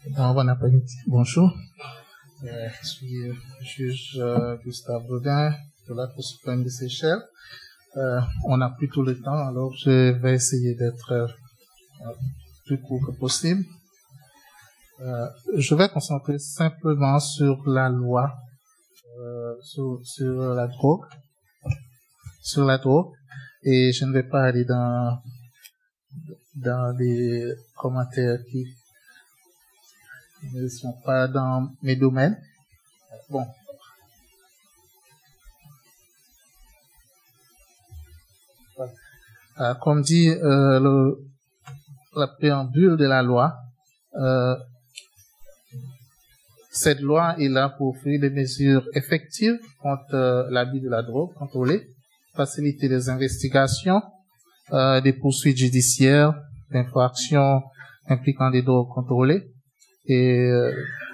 Bon après-midi. Bonjour. Je suis juge Gustave Baudin de la Cour suprême des Seychelles. On n'a plus tout le temps, alors je vais essayer d'être plus court que possible. Je vais concentrer simplement sur la loi, sur la drogue, et je ne vais pas aller dans les commentaires qui ne sont pas dans mes domaines. Bon. Comme dit la préambule de la loi, cette loi est là pour offrir des mesures effectives contre l'abus de la drogue contrôlée, faciliter les investigations, des poursuites judiciaires, d'infractions impliquant des drogues contrôlées, et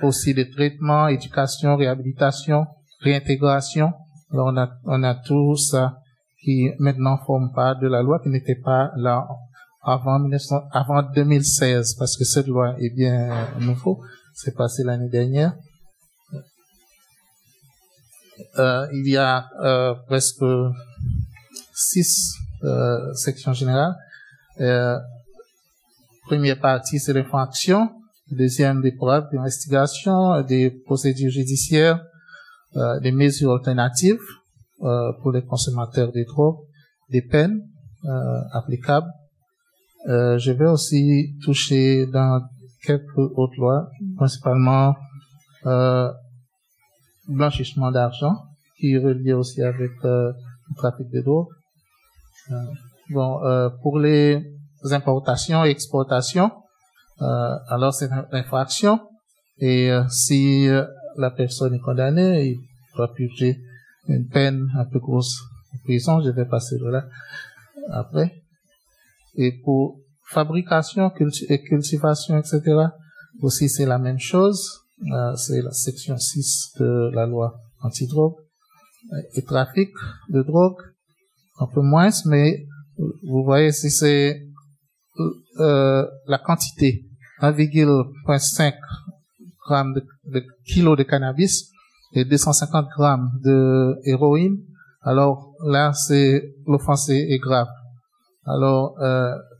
aussi des traitements, éducation, réhabilitation, réintégration. Alors on a tout ça qui maintenant forme part de la loi, qui n'était pas là avant 2016, parce que cette loi est bien nouveau. C'est passé l'année dernière. Il y a presque 6 sections générales. Première partie, c'est l'infraction. Deuxième, des preuves d'investigation, des procédures judiciaires, des mesures alternatives pour les consommateurs de drogue, des peines applicables. Je vais aussi toucher dans quelques autres lois, principalement blanchissement d'argent, qui est relié aussi avec le trafic de drogue. Pour les importations et exportations, alors c'est une infraction, et si la personne est condamnée, il doit purger une peine un peu grosse en prison. Je vais passer de là après. Et pour fabrication et cultivation, etc., aussi c'est la même chose. C'est la section 6 de la loi antidrogue. Et trafic de drogue, un peu moins, mais vous voyez si c'est la quantité, 1,5 grammes de kilo de cannabis et 250 grammes de héroïne, alors là, l'offense est grave. Alors,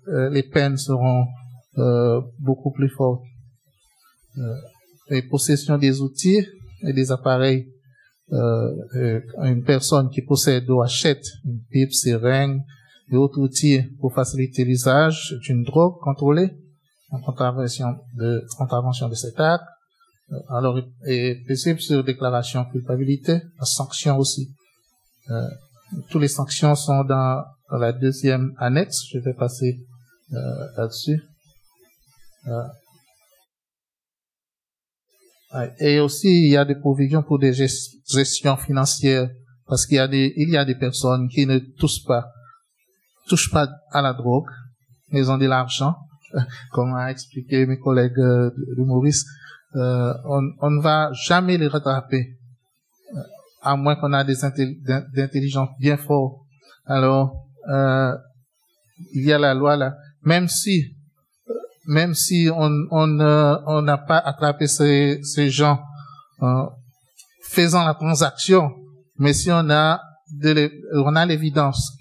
les peines seront beaucoup plus fortes. Les possessions des outils et des appareils, une personne qui possède ou achète une pipe, seringue et autres outils pour faciliter l'usage d'une drogue contrôlée en contravention de cet acte, alors est possible sur déclaration de culpabilité, la sanction aussi. Toutes les sanctions sont dans la deuxième annexe. Je vais passer là-dessus. Et aussi, il y a des provisions pour des gestions financières, parce qu'il y a des personnes qui ne touchent pas à la drogue, mais ils ont de l'argent, comme a expliqué mes collègues de Maurice. On ne va jamais les rattraper, à moins qu'on a des intelligences bien fortes. Alors, il y a la loi là. Même si on n'a pas attrapé ces gens faisant la transaction, mais si on a l'évidence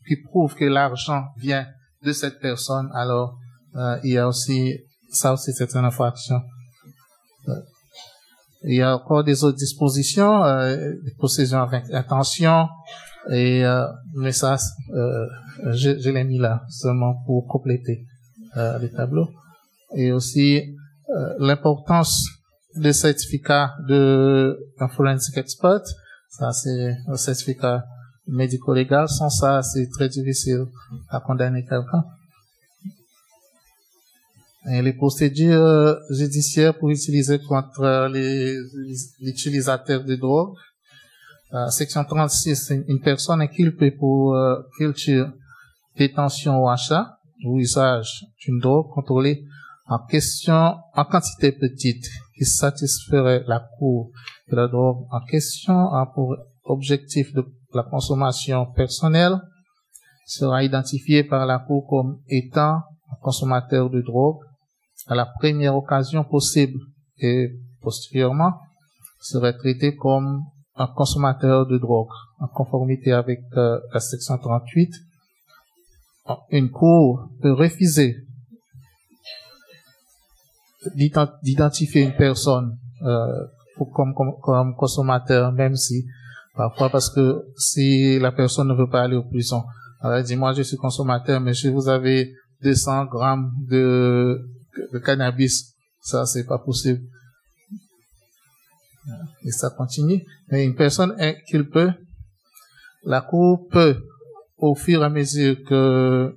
qui prouve que l'argent vient de cette personne, alors il y a aussi ça aussi, c'est une infraction. Il y a encore des autres dispositions, des possessions avec intention, et mais ça, je l'ai mis là seulement pour compléter les tableaux. Et aussi l'importance des certificats d'un forensic expert. Ça, c'est un certificat médico-légal. Sans ça, c'est très difficile à condamner quelqu'un. Et les procédures judiciaires pour utiliser contre les utilisateurs de drogue. Section 36, une personne inculpée pour culture, détention ou achat ou usage d'une drogue contrôlée en quantité petite qui satisferait la cour de la drogue en question a pour objectif de la consommation personnelle sera identifié par la cour comme étant un consommateur de drogue à la première occasion possible et postérieurement serait traité comme un consommateur de drogue, en conformité avec la section 38. Une cour peut refuser d'identifier une personne comme consommateur, même si parfois, parce que si la personne ne veut pas aller en prison, elle dit moi je suis consommateur, mais si vous avez 200 grammes de cannabis, ça c'est pas possible. Et ça continue. Mais une personne la cour peut, au fur et à mesure que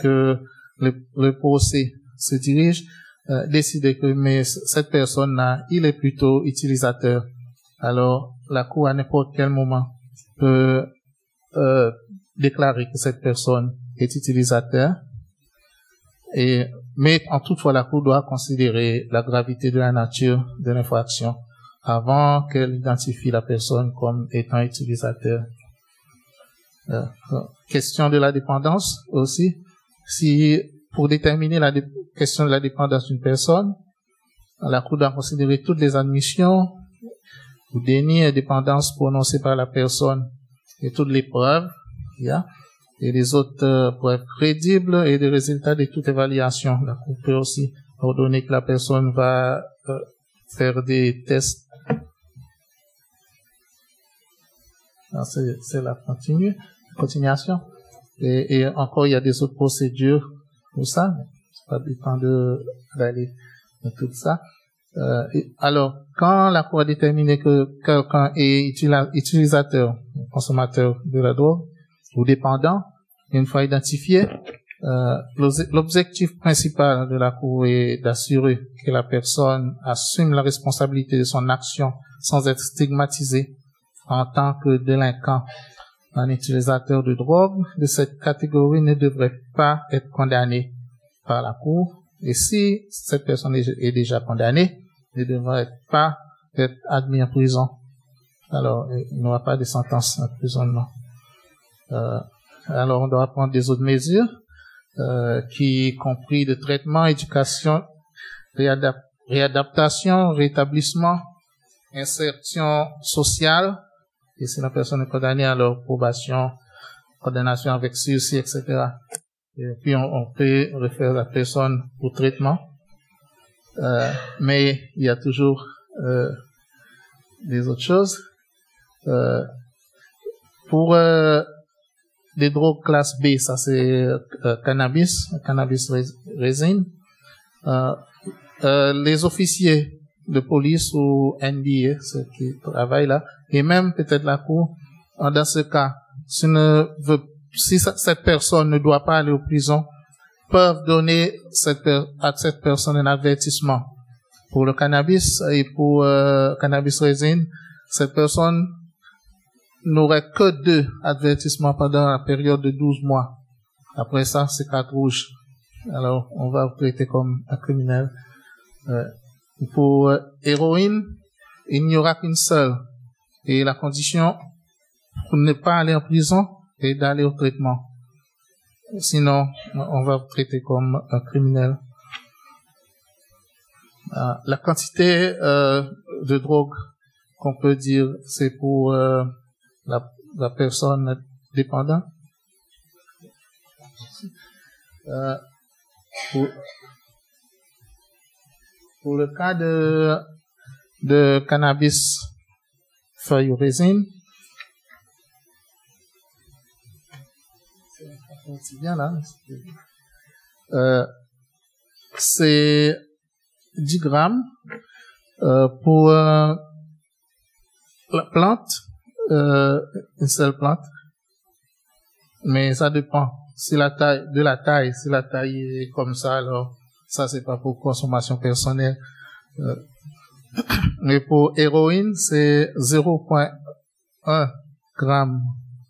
le procès se dirige, décider que cette personne-là, il est plutôt utilisateur. Alors, la cour à n'importe quel moment peut déclarer que cette personne est utilisateur. Mais en toutefois, la cour doit considérer la gravité de la nature de l'infraction avant qu'elle identifie la personne comme étant utilisateur. Question de la dépendance aussi. Si pour déterminer la question de la dépendance d'une personne, la Cour doit considérer toutes les admissions ou déni et dépendance prononcées par la personne et toutes les preuves, et les autres preuves crédibles et les résultats de toute évaluation. La Cour peut aussi ordonner que la personne va faire des tests. C'est la continuation. Et encore, il y a des autres procédures pour ça. C'est pas du temps d'aller dans tout ça. Alors, quand la Cour a déterminé que quelqu'un est utilisateur, consommateur de la drogue, ou dépendant, une fois identifié, l'objectif principal de la Cour est d'assurer que la personne assume la responsabilité de son action sans être stigmatisée en tant que délinquant. Un utilisateur de drogue de cette catégorie ne devrait pas être condamné par la Cour. Et si cette personne est déjà condamnée, ne devrait pas être admis en prison. Alors, il n'y aura pas de sentence d'emprisonnement. Alors, on doit prendre des autres mesures, qui compris de traitement, éducation, réadaptation, rétablissement, insertion sociale. Et si la personne est condamnée, alors probation, condamnation avec sursis, etc. Et puis on peut refaire la personne au traitement. Mais il y a toujours des autres choses. Pour des drogues classe B, ça c'est cannabis résine. Les officiers de police ou NBA, ceux qui travaillent là, et même peut-être la Cour, dans ce cas, si cette personne ne doit pas aller en prison, peuvent donner à cette personne un avertissement. Pour le cannabis et pour cannabis résine, cette personne n'aurait que 2 avertissements pendant la période de 12 mois. Après ça, c'est carte rouge. Alors, on va vous traiter comme un criminel. Pour héroïne, il n'y aura qu'une seule. Et la condition pour ne pas aller en prison est d'aller au traitement. Sinon, on va vous traiter comme un criminel. La quantité de drogue qu'on peut dire, c'est pour la personne dépendante. Pour le cas de cannabis feuille ou résine, c'est 10 grammes pour la plante, une seule plante, mais ça dépend. Si la taille est comme ça, alors ça c'est pas pour consommation personnelle. Mais pour héroïne, c'est 0,1 gramme,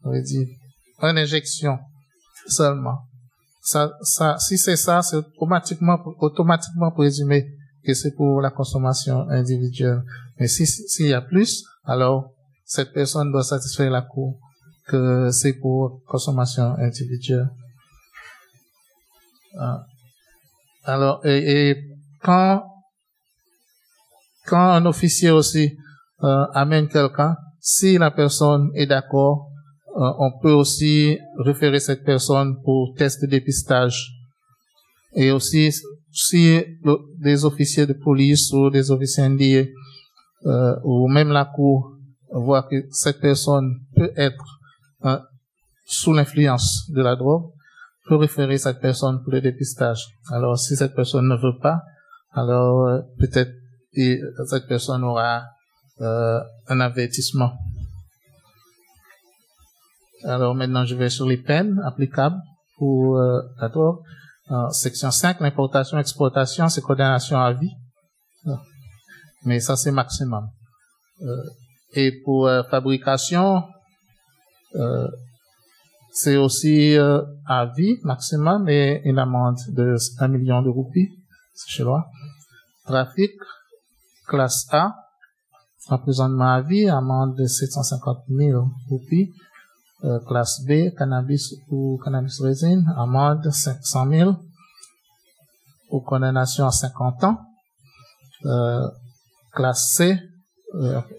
on va dire, une injection seulement. Si c'est ça, c'est automatiquement présumé que c'est pour la consommation individuelle. Mais s'il y a plus, alors cette personne doit satisfaire la Cour que c'est pour consommation individuelle. Alors, et quand un officier aussi amène quelqu'un, si la personne est d'accord, on peut aussi référer cette personne pour test de dépistage. Et aussi, si des officiers de police ou des officiers NDA ou même la cour voit que cette personne peut être sous l'influence de la drogue, peut référer cette personne pour le dépistage. Alors, si cette personne ne veut pas, alors peut-être cette personne aura un avertissement. Alors maintenant, je vais sur les peines applicables pour la drogue. Section 5, l'importation, exportation, c'est condamnation à vie. Mais ça, c'est maximum. Et pour fabrication, c'est aussi à vie maximum et une amende de 1 million de roupies, c'est chez loi. Trafic, classe A, emprisonnement à vie, amende de 750 000 roupies. Classe B, cannabis ou cannabis résine, amende de 500 000 ou condamnation à 50 ans. Classe C,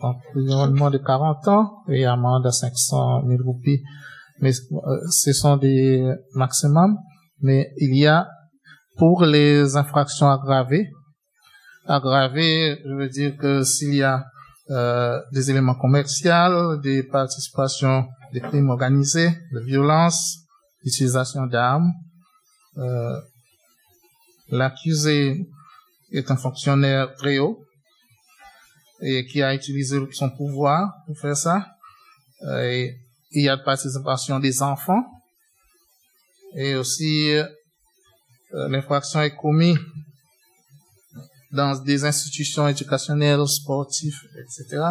emprisonnement de 40 ans et amende à 500 000 roupies. Mais ce sont des maximums. Mais il y a, pour les infractions aggravées, je veux dire que s'il y a des éléments commerciaux, des participations, des crimes organisés, de violence, l'utilisation d'armes, l'accusé est un fonctionnaire très haut et qui a utilisé son pouvoir pour faire ça. Et il y a de participation des enfants et aussi l'infraction est commise dans des institutions éducationnelles, sportives, etc.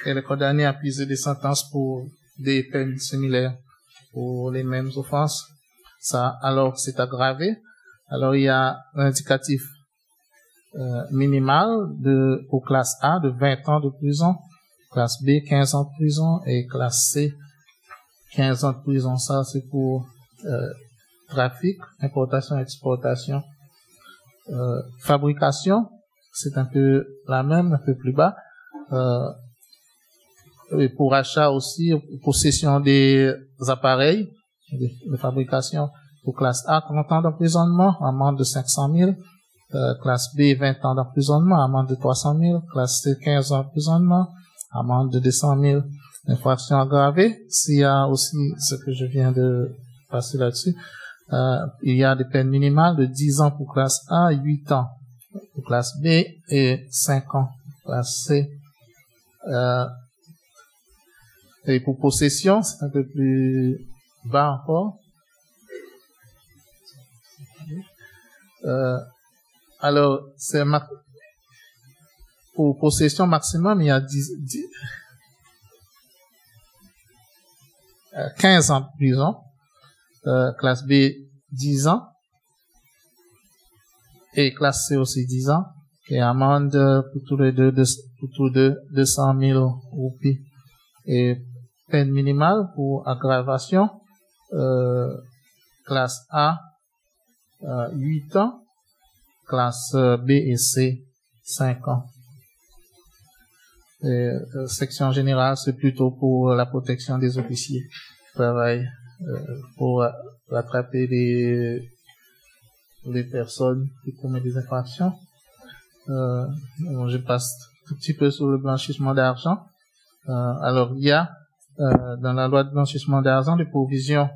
Elle est condamnée à plusieurs des sentences pour des peines similaires pour les mêmes offenses. Ça, alors, c'est aggravé. Alors, il y a un indicatif minimal pour classe A de 20 ans de prison, classe B 15 ans de prison et classe C 15 ans de prison. Ça, c'est pour trafic, importation, exportation. Fabrication, c'est un peu la même, un peu plus bas. Et pour achat aussi, possession des appareils de fabrication pour classe A, 30 ans d'emprisonnement, amende de 500 000. Classe B, 20 ans d'emprisonnement, amende de 300 000. Classe C, 15 ans d'emprisonnement, amende de 200 000. Infraction aggravée, s'il y a aussi ce que je viens de passer là-dessus, il y a des peines minimales de 10 ans pour classe A, 8 ans pour classe B et 5 ans pour classe C. Et pour possession, c'est un peu plus bas encore. Alors, pour possession maximum, il y a 15 ans de prison. Classe B, 10 ans. Et classe C aussi 10 ans. Et amende pour tous les deux, 200 000 roupies. Et peine minimale pour aggravation, classe A, 8 ans. Classe B et C, 5 ans. Et, section générale, c'est plutôt pour la protection des officiers qui travaillent pour rattraper les personnes qui commettent des infractions. Je passe tout petit peu sur le blanchissement d'argent. Alors, il y a dans la loi de blanchissement d'argent des provisions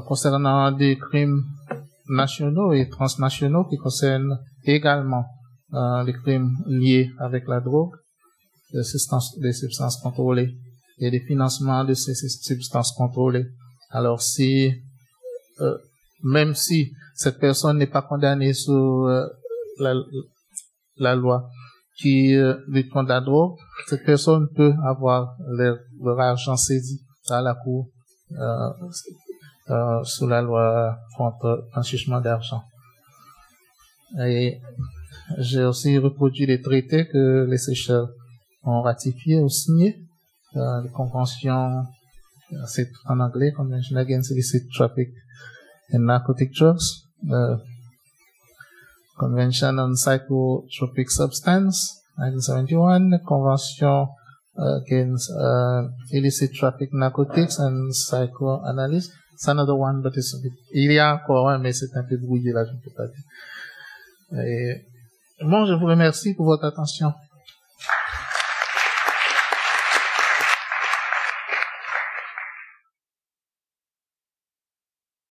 concernant des crimes nationaux et transnationaux qui concernent également les crimes liés avec la drogue, des substances contrôlées et des financements de ces substances contrôlées. Alors, même si cette personne n'est pas condamnée sous la loi qui lutte contre la drogue, cette personne peut avoir leur argent saisi à la cour sous la loi contre blanchiment d'argent. Et j'ai aussi reproduit les traités que les Seychelles ont ratifiés ou signés, les conventions, c'est en anglais, Convention Against Illicit Traffic and Narcotic Drugs, Convention on Psychotropic Substance, 1971, Convention against Illicit Traffic Narcotics and Psychoanalysis. It's another one, but il y a encore un, mais c'est un peu brouillé là, je ne peux pas dire. Bon, je vous remercie pour votre attention.